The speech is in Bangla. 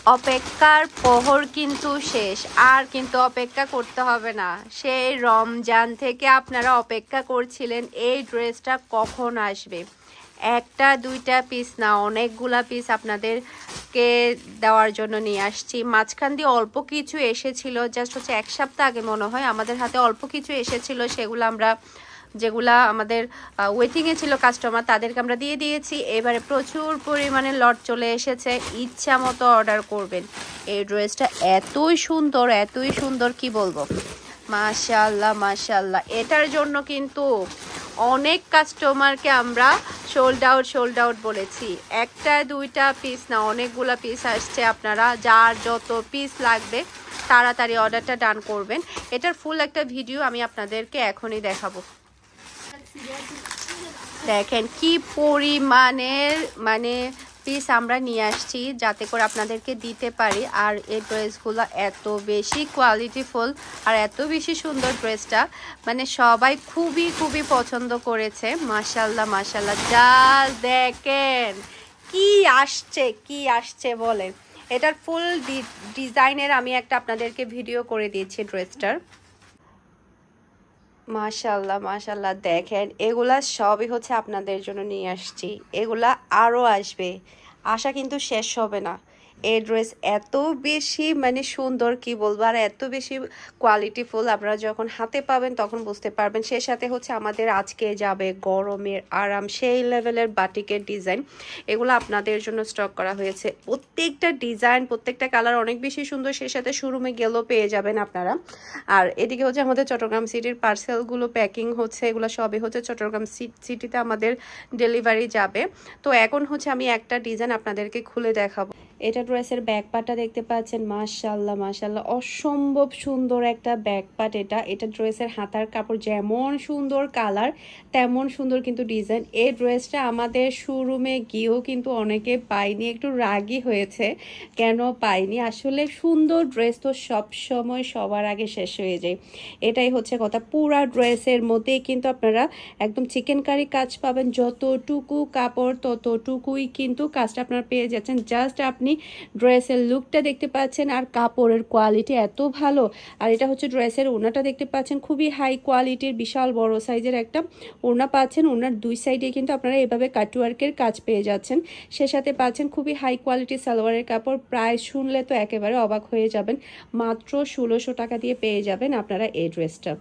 অপেক্ষার প্রহর কিন্তু শেষ, আর কিন্তু অপেক্ষা করতে হবে না। সেই রমজান থেকে আপনারা অপেক্ষা করছিলেন এই ড্রেসটা কখন আসবে। একটা দুইটা পিস না, অনেকগুলা পিস আপনাদেরকে দেওয়ার জন্য নিয়ে আসছি। মাঝখান দিয়ে অল্প কিছু এসেছিল, জাস্ট হচ্ছে 1 সপ্তাহ আগে মনে হয় আমাদের হাতে অল্প কিছু এসেছিল, সেগুলো আমরা যেগুলা আমাদের ওয়েটিংয়ে ছিল কাস্টমার তাদেরকে আমরা দিয়ে দিয়েছি। এবারে প্রচুর পরিমাণে লট চলে এসেছে, ইচ্ছা মতো অর্ডার করবেন। এই ড্রেসটা এতই সুন্দর কি বলবো, মাশাআল্লাহ মাশাআল্লাহ। এটার জন্য কিন্তু অনেক কাস্টমারকে আমরা সোল্ড আউট বলেছি। একটা দুইটা পিস না, অনেকগুলা পিস আসছে। আপনারা যার যত পিস লাগবে তাড়াতাড়ি অর্ডারটা ডান করবেন। এটার ফুল একটা ভিডিও আমি আপনাদেরকে এখনই দেখাবো। দেখেন কি পরিমাণের মানে পিস আমরা নিয়ে আসছি যাতে করে আপনাদেরকে দিতে পারি। আর এই ড্রেসগুলো এত বেশি কোয়ালিটিফুল আর এত বেশি সুন্দর, ড্রেসটা মানে সবাই খুবই পছন্দ করেছে। মাশাআল্লাহ মাশাআল্লাহ, যা দেখেন কি আসছে বলেন। এটার ফুল ডিজাইনের আমি একটা আপনাদেরকে ভিডিও করে দিয়েছি ড্রেসটার। মাশাআল্লাহ মাশাআল্লাহ, দেখেন এগুলা সবই হচ্ছে আপনাদের জন্য নিয়ে আসছি। এগুলা আরও আসবে, আশা কিন্তু শেষ হবে না। এই ড্রেস এত বেশি মানে সুন্দর কি বলবো, আর এত বেশি কোয়ালিটিফুল। আপনারা যখন হাতে পাবেন তখন বুঝতে পারবেন। সে সাথে হচ্ছে আমাদের আজকে যাবে গরমের আরাম, সেই লেভেলের বাটিকের ডিজাইন, এগুলো আপনাদের জন্য স্টক করা হয়েছে। প্রত্যেকটা ডিজাইন প্রত্যেকটা কালার অনেক বেশি সুন্দর, সে সাথে শোরুমে গেলেও পেয়ে যাবেন আপনারা। আর এদিকে হচ্ছে আমাদের চট্টগ্রাম সিটির পার্সেলগুলো প্যাকিং হচ্ছে, এগুলো সবই হচ্ছে চট্টগ্রাম সিটিতে আমাদের ডেলিভারি যাবে। তো এখন হচ্ছে আমি একটা ডিজাইন আপনাদেরকে খুলে দেখাবো। এটা ড্রেসের ব্যাক পার্টটা দেখতে পাচ্ছেন, মাশাআল্লাহ মাশাআল্লাহ, অসম্ভব সুন্দর একটা ব্যাক পার্ট। এটা ড্রেসের হাতার কাপড় যেমন সুন্দর, কালার তেমন সুন্দর কিন্তু ডিজাইন। এই ড্রেসটা আমাদের শোরুমে গিয়েও কিন্তু অনেকে পাইনি, একটু রাগই হয়েছে কেন পাইনি। আসলে সুন্দর ড্রেস তো সব সময় সবার আগে শেষ হয়ে যায়, এটাই হচ্ছে কথা। পুরা ড্রেসের মধ্যেই কিন্তু আপনারা একদম চিকেন কারি কাজ পাবেন, যতটুকু কাপড় ততটুকুই কিন্তু কাজটা আপনারা পেয়ে যাচ্ছেন। জাস্ট আপনি ড্রেসের লুকটা দেখতে পাচ্ছেন আর কাপড়ের কোয়ালিটি এত ভালো। আর এটা হচ্ছে ড্রেসের ওড়নাটা দেখতে পাচ্ছেন, খুবই হাই কোয়ালিটির বিশাল বড় সাইজের একটা ওড়না পাচ্ছেন। ওড়নার দুই সাইডে কিন্তু আপনারা এভাবে কাটওয়ার্কের কাজ পেয়ে যাচ্ছেন। সে সাথে পাচ্ছেন খুবই হাই কোয়ালিটির সালোয়ারের কাপড়। প্রাইস শুনলে তো একেবারে অবাক হয়ে যাবেন, মাত্র 1600 টাকা দিয়ে পেয়ে যাবেন আপনারা এই ড্রেসটা।